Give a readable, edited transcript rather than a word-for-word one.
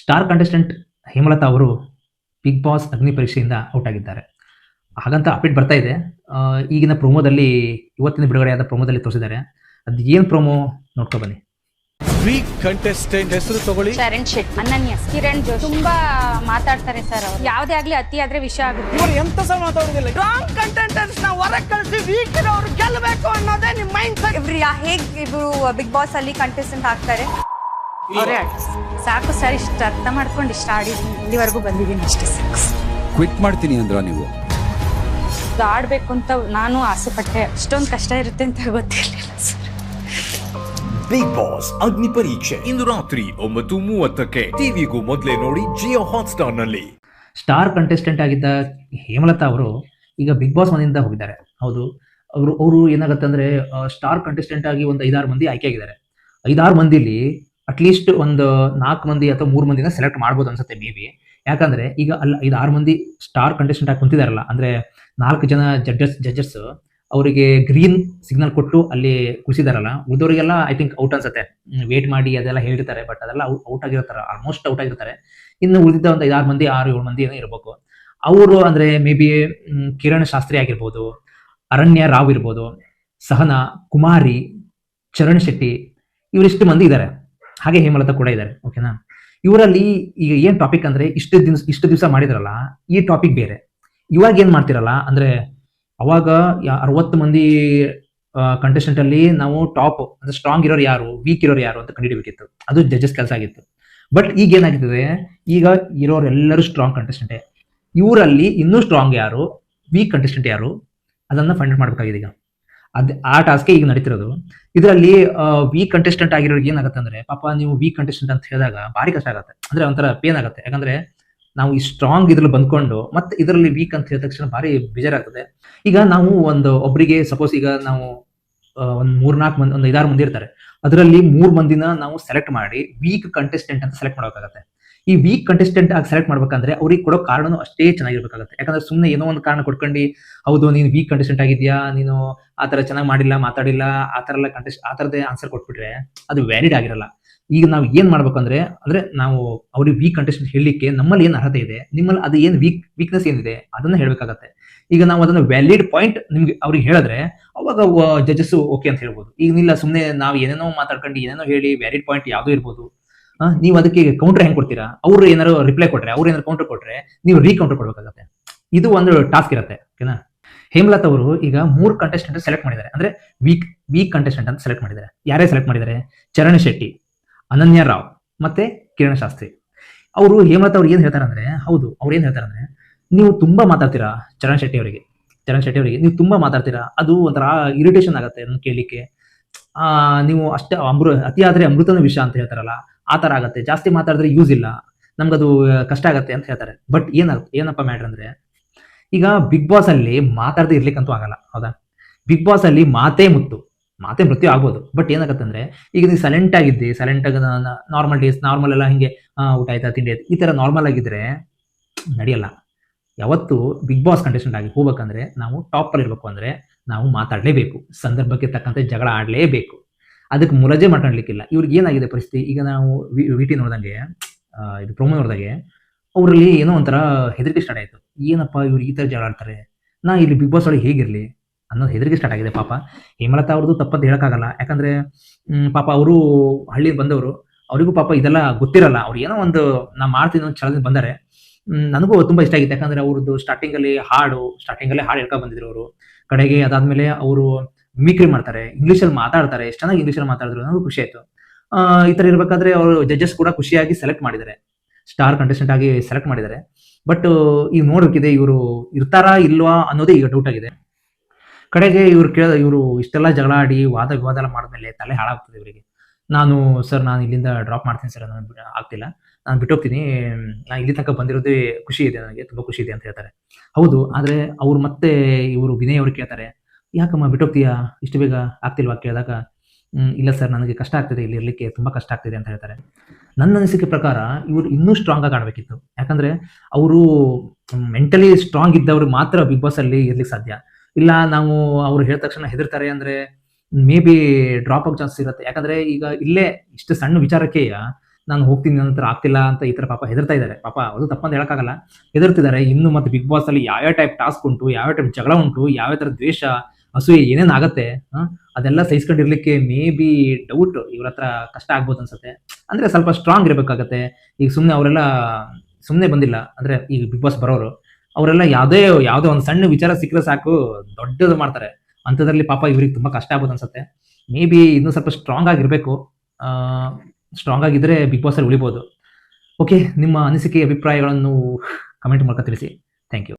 Star contestant Hemalatha ಅವರು big boss ಅಗ್ನಿ ಪರೀಕ್ಷೆಯಿಂದ ಔಟ್ ಆಗಿದ್ದಾರೆ. ಹಾಗಂತ ಅಪ್ಡೇಟ್ ಬರ್ತಾ ಇದೆ. ಈಗಿನ ಪ್ರೊಮೋದಲ್ಲಿ ಇವತ್ತಿನ ಬಿಡುಗಡೆಯಾದ ಪ್ರೊಮೋದಲ್ಲಿ ತೋರಿಸಿದ್ದಾರೆ. ಅದು ಏನು ಪ್ರೊಮೋ ನೋಡ್ಕೊ ಬನ್ನಿ. ವೀಕ್ ಕಂಟೆಸ್ಟೆಂಟ್ ಹೆಸರು ತಗೊಳ್ಳಿ. ಶರಣ್ ಶೆಟ್ಟಿ, ಅನನ್ಯ, ಕಿರಣ್ ಜೋಶಿ ತುಂಬಾ ಮಾತಾಡ್ತಾರೆ ಸರ್. ಅವರು ಯಾವುದೇ ಆಗ್ಲಿ ಅತಿ ಆದ್ರೆ ವಿಷಯ ಆಗುತ್ತೆ. ಇವರು ಎಂತ ಸಹ ಮಾತಾಡೋದಿಲ್ಲ. ರಾಂಗ್ ಕಂಟೆಂಟರ್ಸ್ ನ ಹೊರಗೆ ಕಳಿಸಿ ವೀಕ್ ಇರೋರು ಗೆಲ್ಲಬೇಕು ಅನ್ನೋದೇ ನಿಮ್ಮ ಮೈಂಡ್ ಸೆಟ್. ಇವ್ರು ಹೇಗ್ ಇವರು ಬಿಗ್ ಬಾಸ್ ಅಲ್ಲಿ ಕಂಟೆಸ್ಟೆಂಟ್ ಆಗ್ತಾರೆ ಅವರೇ ಸಾಕು ಸರ್. ಇಷ್ಟ ಅರ್ಥ ಮಾಡ್ಕೊಂಡು ಇಷ್ಟ ಆಡಿದ್ದೀನಿ, ಇಲ್ಲಿವರೆಗೂ ಬಂದಿದ್ದೀನಿ ಅಷ್ಟೇ. ಕ್ವಿಟ್ ಮಾಡ್ತೀನಿ ಅಂದ್ರ ನೀವು? ಆಡ್ಬೇಕು ಅಂತ ನಾನು ಆಸೆ ಪಟ್ಟೆ, ಅಷ್ಟೊಂದು ಕಷ್ಟ ಇರುತ್ತೆ ಅಂತ ಗೊತ್ತಿರಲಿಲ್ಲ ಸರ್. ಬಿಗ್ ಬಾಸ್ ಅಗ್ನಿ ಪರೀಕ್ಷೆ ಇಂದು ರಾತ್ರಿ 9:30ಕ್ಕೆ ಟಿವಿಗೂ ಮೊದಲೇ ನೋಡಿ ಜಿಯೋ ಹಾಟ್ಸ್ಟಾರ್ ನಲ್ಲಿ. ಸ್ಟಾರ್ ಕಂಟೆಸ್ಟೆಂಟ್ ಆಗಿದ್ದ ಹೇಮಲತಾ ಅವರು ಈಗ ಬಿಗ್ ಬಾಸ್ ಮನೆಯಿಂದ ಹೋಗಿದ್ದಾರೆ. ಹೌದು, ಅವರು ಏನಾಗುತ್ತೆ ಅಂದ್ರೆ ಸ್ಟಾರ್ ಕಂಟೆಸ್ಟೆಂಟ್ ಆಗಿ ಒಂದು 5-6 ಮಂದಿ ಆಯ್ಕೆ ಆಗಿದ್ದಾರೆ. 5-6 ಮಂದಿಲಿ ಅಟ್ಲೀಸ್ಟ್ ಒಂದು 4 ಮಂದಿ ಅಥವಾ 3 ಮಂದಿನ ಸೆಲೆಕ್ಟ್ ಮಾಡ್ಬೋದು ಅನ್ಸುತ್ತೆ ಮೇ ಬಿ. ಯಾಕಂದ್ರೆ ಈಗ ಅಲ್ಲಿ 5-6 ಮಂದಿ ಸ್ಟಾರ್ ಕಂಟೆಸ್ಟೆಂಟ್ ಆಗಿ ಕುಂತಿದಾರಲ್ಲ, ಅಂದ್ರೆ 4 ಜನ ಜಡ್ಜಸ್ ಅವರಿಗೆ ಗ್ರೀನ್ ಸಿಗ್ನಲ್ ಕೊಟ್ಟು ಅಲ್ಲಿ ಕುಳಿಸಿದಾರಲ್ಲ, ಉಳಿದವರಿಗೆಲ್ಲ ಐ ಥಿಂಕ್ ಔಟ್ ಅನ್ಸುತ್ತೆ. ವೇಟ್ ಮಾಡಿ ಅದೆಲ್ಲ ಹೇಳಿರ್ತಾರೆ, ಬಟ್ ಅದೆಲ್ಲ ಔಟ್ ಆಗಿರ್ತಾರೆ, ಆಲ್ಮೋಸ್ಟ್ ಔಟ್ ಆಗಿರ್ತಾರೆ. ಇನ್ನು ಉಳಿದಿದ್ದ ಒಂದು 5-6 ಮಂದಿ 6-7 ಮಂದಿ ಏನೋ ಇರಬೇಕು. ಅವರು ಅಂದ್ರೆ ಮೇ ಬಿ ಕಿರಣ್ ಶಾಸ್ತ್ರಿ ಆಗಿರ್ಬೋದು, ಅರಣ್ಯ ರಾವ್ ಇರ್ಬೋದು, ಸಹನಾ, ಕುಮಾರಿ, ಚರಣ್ ಶೆಟ್ಟಿ, ಇವರಿಷ್ಟು ಮಂದಿ ಇದ್ದಾರೆ. ಹಾಗೆ ಹೇಮಲತಾ ಕೂಡ ಇದ್ದಾರೆ. ಓಕೆನಾ? ಇವರಲ್ಲಿ ಈಗ ಏನ್ ಟಾಪಿಕ್ ಅಂದ್ರೆ ಇಷ್ಟು ದಿವಸ ಮಾಡಿದ್ರಲ್ಲ, ಈ ಟಾಪಿಕ್ ಬೇರೆ. ಇವಾಗ ಏನ್ ಮಾಡ್ತಿರಲ್ಲ ಅಂದ್ರೆ, ಅವಾಗ 60 ಮಂದಿ ಕಂಟೆಸ್ಟೆಂಟ್ ಅಲ್ಲಿ ನಾವು ಟಾಪ್ ಅಂದ್ರೆ ಸ್ಟ್ರಾಂಗ್ ಇರೋರು ಯಾರು, ವೀಕ್ ಇರೋರು ಯಾರು ಅಂತ ಕಂಡುಹಿಡಿಬೇಕಿತ್ತು. ಅದು ಜಡ್ಜಸ್ ಕೆಲಸ ಆಗಿತ್ತು. ಬಟ್ ಈಗ ಏನಾಗ್ತದೆ, ಈಗ ಇರೋರೆಲ್ಲರೂ ಸ್ಟ್ರಾಂಗ್ ಕಂಟೆಸ್ಟೆಂಟೇ. ಇವರಲ್ಲಿ ಇನ್ನೂ ಸ್ಟ್ರಾಂಗ್ ಯಾರು, ವೀಕ್ ಕಂಟೆಸ್ಟೆಂಟ್ ಯಾರು, ಅದನ್ನ ಫೈಂಡ್ ಔಟ್ ಮಾಡ್ಬೇಕಾಗಿದೆ. ಈಗ ಆ ಟಾಸ್ಕ್ ಈಗ ನಡೀತಿರೋದು. ಇದರಲ್ಲಿ ವೀಕ್ ಕಂಟೆಸ್ಟೆಂಟ್ ಆಗಿರೋರಿಗೆ ಏನಾಗುತ್ತೆ ಅಂದ್ರೆ, ಪಾಪ ನೀವು ವೀಕ್ ಕಂಟೆಸ್ಟೆಂಟ್ ಅಂತ ಹೇಳಿದಾಗ ಭಾರಿ ಕಷ್ಟ ಆಗುತ್ತೆ, ಅಂದ್ರೆ ಒಂಥರ ಪೇನ್ ಆಗುತ್ತೆ. ಯಾಕಂದ್ರೆ ನಾವು ಈ ಸ್ಟ್ರಾಂಗ್ ಇದ್ರಲ್ಲಿ ಬಂದ್ಕೊಂಡು ಮತ್ತೆ ಇದರಲ್ಲಿ ವೀಕ್ ಅಂತ ಹೇಳಿದ ತಕ್ಷಣ ಭಾರಿ ಬೇಜಾರಾಗ್ತದೆ. ಈಗ ನಾವು ಒಬ್ಬರಿಗೆ ಸಪೋಸ್ ಈಗ ನಾವು ಒಂದ್ 3-4 ಮಂದಿ, ಒಂದು 5-6 ಮಂದಿ ಇರ್ತಾರೆ. ಅದರಲ್ಲಿ 3 ಮಂದಿನ ನಾವು ಸೆಲೆಕ್ಟ್ ಮಾಡಿ ವೀಕ್ ಕಂಟೆಸ್ಟೆಂಟ್ ಅಂತ ಸೆಲೆಕ್ಟ್ ಮಾಡಬೇಕಾಗತ್ತೆ. ಈ ವೀಕ್ ಕಂಟೆಸ್ಟೆಂಟ್ ಆಗಿ ಸೆಲೆಕ್ಟ್ ಮಾಡ್ಬೇಕಂದ್ರೆ ಅವ್ರಿಗೆ ಕೊಡೋ ಕಾರಣನೂ ಅಷ್ಟೇ ಚೆನ್ನಾಗಿರ್ಬೇಕಾಗತ್ತೆ. ಯಾಕಂದ್ರೆ ಸುಮ್ಮನೆ ಏನೋ ಒಂದು ಕಾರಣ ಕೊಟ್ಕೊಂಡು, ಹೌದು ನೀನು ವೀಕ್ ಕಂಟೆಸ್ಟೆಂಟ್ ಆಗಿದ್ಯಾ, ನೀನು ಆ ತರ ಚೆನ್ನಾಗಿ ಮಾಡಿಲ್ಲ, ಮಾತಾಡಿಲ್ಲ, ಆ ಥರದೇ ಆನ್ಸರ್ ಕೊಟ್ಬಿಟ್ರೆ ಅದು ವ್ಯಾಲಿಡ್ ಆಗಿರಲ್ಲ. ಈಗ ನಾವು ಏನ್ ಮಾಡ್ಬೇಕಂದ್ರೆ, ಅಂದ್ರೆ ನಾವು ಅವ್ರಿಗೆ ವೀಕ್ ಕಂಟೆಸ್ಟೆಂಟ್ ಹೇಳಲಿಕ್ಕೆ ನಮ್ಮಲ್ಲಿ ಏನ್ ಅರ್ಹತೆ ಇದೆ, ನಿಮ್ಮಲ್ಲಿ ಅದು ಏನ್ ವೀಕ್ನೆಸ್ ಏನಿದೆ ಅದನ್ನ ಹೇಳ್ಬೇಕಾಗತ್ತೆ. ಈಗ ನಾವು ಅದನ್ನ ವ್ಯಾಲಿಡ್ ಪಾಯಿಂಟ್ ನಿಮ್ಗೆ ಅವ್ರಿಗೆ ಹೇಳಿದ್ರೆ ಅವಾಗ ಜಡ್ಜಸ್ ಓಕೆ ಅಂತ ಹೇಳ್ಬೋದು. ಈಗ ಇಲ್ಲ ಸುಮ್ಮನೆ ನಾವು ಏನೇನೋ ಮಾತಾಡ್ಕೊಂಡು ಏನೇನೋ ಹೇಳಿ ವ್ಯಾಲಿಡ್ ಪಾಯಿಂಟ್ ಯಾವ್ದೋ ಇರ್ಬೋದು, ನೀವು ಅದಕ್ಕೆ ಕೌಂಟರ್ ಹೆಂಗ್ ಕೊಡ್ತೀರಾ? ಅವ್ರು ಏನಾರು ರಿಪ್ಲೈ ಕೊಟ್ರೆ, ಅವ್ರು ಏನಾರು ಕೌಂಟರ್ ಕೊಟ್ರೆ ನೀವು ರೀಕೌಂಟರ್ ಕೊಡ್ಬೇಕಾಗತ್ತೆ. ಇದು ಒಂದು ಟಾಸ್ಕ್ ಇರುತ್ತೆ. ಓಕೆನಾ? ಹೇಮಲತಾ ಅವರು ಈಗ 3 ಕಂಟೆಸ್ಟೆಂಟ್ ಸೆಲೆಕ್ಟ್ ಮಾಡಿದ್ದಾರೆ, ಅಂದ್ರೆ ವೀಕ್ ಕಂಟೆಸ್ಟೆಂಟ್ ಅಂತ ಸೆಲೆಕ್ಟ್ ಮಾಡಿದ್ದಾರೆ. ಯಾರೇ ಸೆಲೆಕ್ಟ್ ಮಾಡಿದ್ದಾರೆ? ಚರಣ್ ಶೆಟ್ಟಿ, ಅನನ್ಯ ರಾವ್ ಮತ್ತೆ ಕಿರಣ್ ಶಾಸ್ತ್ರಿ. ಅವರು ಹೇಮಲತಾ ಅವ್ರು ಏನ್ ಹೇಳ್ತಾರೆ ಅಂದ್ರೆ, ಹೌದು ಅವ್ರು ಏನ್ ಹೇಳ್ತಾರೆ ಅಂದ್ರೆ, ನೀವು ತುಂಬಾ ಮಾತಾಡ್ತೀರಾ ಚರಣ್ ಶೆಟ್ಟಿ ಅವರಿಗೆ ನೀವು ತುಂಬಾ ಮಾತಾಡ್ತೀರಾ, ಅದು ಒಂಥರ ಇರಿಟೇಷನ್ ಆಗುತ್ತೆ ಅದನ್ನ ಕೇಳಲಿಕ್ಕೆ. ನೀವು ಅಷ್ಟೇ ಅತಿ ಆದ್ರೆ ಅಮೃತನ ವಿಷಯ ಅಂತ ಹೇಳ್ತಾರಲ್ಲ, ಆ ತರ ಆಗತ್ತೆ. ಜಾಸ್ತಿ ಮಾತಾಡಿದ್ರೆ ಯೂಸ್ ಇಲ್ಲ, ನಮ್ಗದು ಕಷ್ಟ ಆಗತ್ತೆ ಅಂತ ಹೇಳ್ತಾರೆ. ಬಟ್ ಏನಪ್ಪ ಮ್ಯಾಟ್ರ್ ಅಂದ್ರೆ, ಈಗ ಬಿಗ್ ಬಾಸ್ ಅಲ್ಲಿ ಮಾತಾಡದೆ ಇರ್ಲಿಕ್ಕಂತೂ ಆಗಲ್ಲ, ಹೌದಾ? ಬಿಗ್ ಬಾಸ್ ಅಲ್ಲಿ ಮಾತೇ ಮೃತ್ಯು ಆಗ್ಬೋದು. ಬಟ್ ಏನಾಗತ್ತೆ ಅಂದ್ರೆ, ಈಗ ನೀವು ಸೈಲೆಂಟ್ ಆಗಿದ್ದಿ, ಸೈಲೆಂಟ್ ಆಗಿ ನಾರ್ಮಲ್ ಡೇಸ್, ನಾರ್ಮಲ್ ಎಲ್ಲ ಹಿಂಗೆ ಊಟ ಆಯ್ತಾ, ತಿಂಡಿ ಆಯ್ತು, ಈ ತರ ನಾರ್ಮಲ್ ಆಗಿದ್ರೆ ನಡೆಯಲ್ಲ. ಯಾವತ್ತು ಬಿಗ್ ಬಾಸ್ ಕಂಟೆಸ್ಟೆಂಟ್ ಆಗಿ ಹೋಗ್ಬೇಕಂದ್ರೆ ನಾವು ಟಾಪ್ ಅಲ್ಲಿ ಇರ್ಬೇಕು ಅಂದ್ರೆ ನಾವು ಮಾತಾಡ್ಲೇಬೇಕು, ಸಂದರ್ಭಕ್ಕೆ ತಕ್ಕಂತೆ ಜಗಳ ಆಡ್ಲೇಬೇಕು, ಅದಕ್ಕೆ ಮುರಜೆ ಮಾಡ್ಕೊಳ್ಲಿಕ್ಕಿಲ್ಲ. ಇವ್ರಿಗೆ ಏನಾಗಿದೆ ಪರಿಸ್ಥಿತಿ, ಈಗ ನಾವು ವಿಟಿ ನೋಡ್ದಂಗೆ, ಇದು ಪ್ರೊಮೋ ನೋಡಿದಾಗೆ ಅವರಲ್ಲಿ ಏನೋ ಒಂಥರ ಹೆದರಿಕೆ ಸ್ಟಾರ್ಟ್ ಆಯ್ತು. ಏನಪ್ಪ ಇವ್ರು ಈ ತರ ಜಗಳ ಆಡ್ತಾರೆ, ನಾ ಇಲ್ಲಿ ಬಿಗ್ ಬಾಸ್ ಒಳಗೆ ಹೇಗಿರ್ಲಿ ಅನ್ನೋದು ಹೆದರಿಕೆ ಸ್ಟಾರ್ಟ್ ಆಗಿದೆ. ಪಾಪ ಹೇಮಲತಾ ಅವ್ರದ್ದು ತಪ್ಪಂತ ಹೇಳಕ್ಕಾಗಲ್ಲ. ಯಾಕಂದ್ರೆ ಪಾಪ ಅವರು ಹಳ್ಳಿ ಬಂದವರು, ಅವರಿಗೂ ಪಾಪ ಇದೆಲ್ಲ ಗೊತ್ತಿರಲ್ಲ. ಅವ್ರು ಏನೋ ಒಂದು ನಾ ಮಾಡ್ತೀನಿ ಒಂದು ಛಲದಿಂದ ಬಂದರೆ. ನನಗೂ ತುಂಬಾ ಇಷ್ಟ ಆಗಿತ್ತು. ಯಾಕಂದ್ರೆ ಅವ್ರದ್ದು ಸ್ಟಾರ್ಟಿಂಗ್ ಅಲ್ಲಿ ಹಾಡು ಹೇಳ್ಕೊಂಡ್ ಬಂದಿದ್ರು ಅವರು. ಕಡೆಗೆ ಅದಾದ್ಮೇಲೆ ಅವರು ಮಿಮಿಕ್ರಿ ಮಾಡ್ತಾರೆ, ಇಂಗ್ಲೀಷಲ್ಲಿ ಮಾತಾಡ್ತಾರೆ, ಎಷ್ಟು ಚೆನ್ನಾಗಿ ಇಂಗ್ಲೀಷಲ್ಲಿ ಮಾತಾಡಿದ್ರು, ನನಗೂ ಖುಷಿ ಆಯ್ತು. ಈ ತರ ಇರ್ಬೇಕಾದ್ರೆ ಅವರು ಜಡ್ಜಸ್ ಕೂಡ ಖುಷಿಯಾಗಿ ಸೆಲೆಕ್ಟ್ ಮಾಡಿದ್ದಾರೆ, ಸ್ಟಾರ್ ಕಂಟೆಸ್ಟೆಂಟ್ ಆಗಿ ಸೆಲೆಕ್ಟ್ ಮಾಡಿದ್ದಾರೆ. ಬಟ್ ಈಗ ನೋಡೋಕ್ಕಿದೆ, ಇವರು ಇರ್ತಾರಾ ಇಲ್ವಾ ಅನ್ನೋದೇ ಈಗ ಡೌಟ್ ಆಗಿದೆ. ಕಡೆಗೆ ಇವರು ಇಷ್ಟೆಲ್ಲ ಜಗಳ ಆಡಿ ವಾದ ವಿವಾದ ಎಲ್ಲ ಮಾಡಿದ್ಮೇಲೆ ತಲೆ ಹಾಳಾಗ್ತದೆ ಇವರಿಗೆ. ನಾನು ಇಲ್ಲಿಂದ ಡ್ರಾಪ್ ಮಾಡ್ತೀನಿ ಸರ್, ನಾನು ಆಗ್ತಿಲ್ಲ, ನಾನು ಬಿಟ್ಟೋಗ್ತೀನಿ, ನಾನು ಇಲ್ಲಿ ತನಕ ಬಂದಿರೋದೇ ಖುಷಿ ಇದೆ, ನನಗೆ ತುಂಬಾ ಖುಷಿ ಇದೆ ಅಂತ ಹೇಳ್ತಾರೆ. ಹೌದು, ಆದ್ರೆ ಅವ್ರು ಮತ್ತೆ ಇವರು ವಿನಯ್ ಅವ್ರು ಕೇಳ್ತಾರೆ, ಯಾಕಮ್ಮ ಬಿಟ್ಟೋಗ್ತೀಯಾ ಇಷ್ಟು ಬೇಗ, ಆಗ್ತಿಲ್ವಾ ಕೇಳಿದಾಗ, ಇಲ್ಲ ಸರ್ ನನಗೆ ಕಷ್ಟ ಆಗ್ತಿದೆ, ಇಲ್ಲಿ ಇರ್ಲಿಕ್ಕೆ ತುಂಬಾ ಕಷ್ಟ ಆಗ್ತಿದೆ ಅಂತ ಹೇಳ್ತಾರೆ. ನನ್ನ ಅನಿಸಿಕೆ ಪ್ರಕಾರ ಇವರು ಇನ್ನೂ ಸ್ಟ್ರಾಂಗ್ ಆಗಿ ಆಡ್ಬೇಕಿತ್ತು. ಯಾಕಂದ್ರೆ ಅವರು ಮೆಂಟಲಿ ಸ್ಟ್ರಾಂಗ್ ಇದ್ದವ್ರು ಮಾತ್ರ ಬಿಗ್ ಬಾಸ್ ಅಲ್ಲಿ ಇರ್ಲಿಕ್ಕೆ ಸಾಧ್ಯ. ಇಲ್ಲ ನಾವು ಅವ್ರು ಹೇಳಿದ ತಕ್ಷಣ ಹೆದರ್ತಾರೆ ಅಂದ್ರೆ ಮೇ ಬಿ ಡ್ರಾಪ್ ಆಗೋ ಚಾನ್ಸ್ ಇರುತ್ತೆ. ಯಾಕಂದ್ರೆ ಈಗ ಇಲ್ಲೇ ಇಷ್ಟು ಸಣ್ಣ ವಿಚಾರಕ್ಕೆ ನಾನು ಹೋಗ್ತೀನಿ ನಂತರ ಆಗ್ತಿಲ್ಲ ಅಂತ ಈ ತರ ಪಾಪ ಹೆದರ್ತಾ ಇದ್ದಾರೆ. ಪಾಪ ಅದು ತಪ್ಪಂತ ಹೇಳಕ್ಕಾಗಲ್ಲ, ಹೆದರ್ತಿದ್ದಾರೆ. ಇನ್ನು ಮತ್ತೆ ಬಿಗ್ ಬಾಸ್ ಅಲ್ಲಿ ಯಾವ ಟೈಪ್ ಟಾಸ್ಕ್ ಉಂಟು, ಯಾವ ಟೈಪ್ ಜಗಳ ಉಂಟು, ಯಾವ ತರ ದ್ವೇಷ ಅಸೂಯೆ ಏನೇನ್ ಆಗತ್ತೆ, ಅದೆಲ್ಲ ಸಹಿಸ್ಕೊಂಡಿರ್ಲಿಕ್ಕೆ ಮೇ ಬಿ ಡೌಟ್ ಇವ್ರ ಹತ್ರ ಕಷ್ಟ ಆಗ್ಬೋದು ಅನ್ಸುತ್ತೆ. ಅಂದ್ರೆ ಸ್ವಲ್ಪ ಸ್ಟ್ರಾಂಗ್ ಇರಬೇಕಾಗತ್ತೆ. ಈಗ ಸುಮ್ನೆ ಅವರೆಲ್ಲ ಸುಮ್ನೆ ಬಂದಿಲ್ಲ, ಅಂದ್ರೆ ಈಗ ಬಿಗ್ ಬಾಸ್ ಬರೋರು ಅವರೆಲ್ಲ ಯಾವ್ದೇ ಒಂದು ಸಣ್ಣ ವಿಚಾರ ಸಿಕ್ಕರೆ ಸಾಕು ದೊಡ್ಡದು ಮಾಡ್ತಾರೆ. ಅಂಥದ್ರಲ್ಲಿ ಪಾಪ ಇವ್ರಿಗೆ ತುಂಬಾ ಕಷ್ಟ ಆಗ್ಬೋದು ಅನ್ಸುತ್ತೆ. ಮೇ ಬಿ ಇನ್ನೂ ಸ್ವಲ್ಪ ಸ್ಟ್ರಾಂಗ್ ಆಗಿರ್ಬೇಕು. ಸ್ಟ್ರಾಂಗ್ ಆಗಿದ್ರೆ ಬಿಗ್ ಬಾಸ್ ಅಲ್ಲಿ ಉಳಿಬಹುದು. ಓಕೆ, ನಿಮ್ಮ ಅನಿಸಿಕೆ ಅಭಿಪ್ರಾಯಗಳನ್ನು ಕಮೆಂಟ್ ಮೂಲಕ ತಿಳಿಸಿ. Thank you.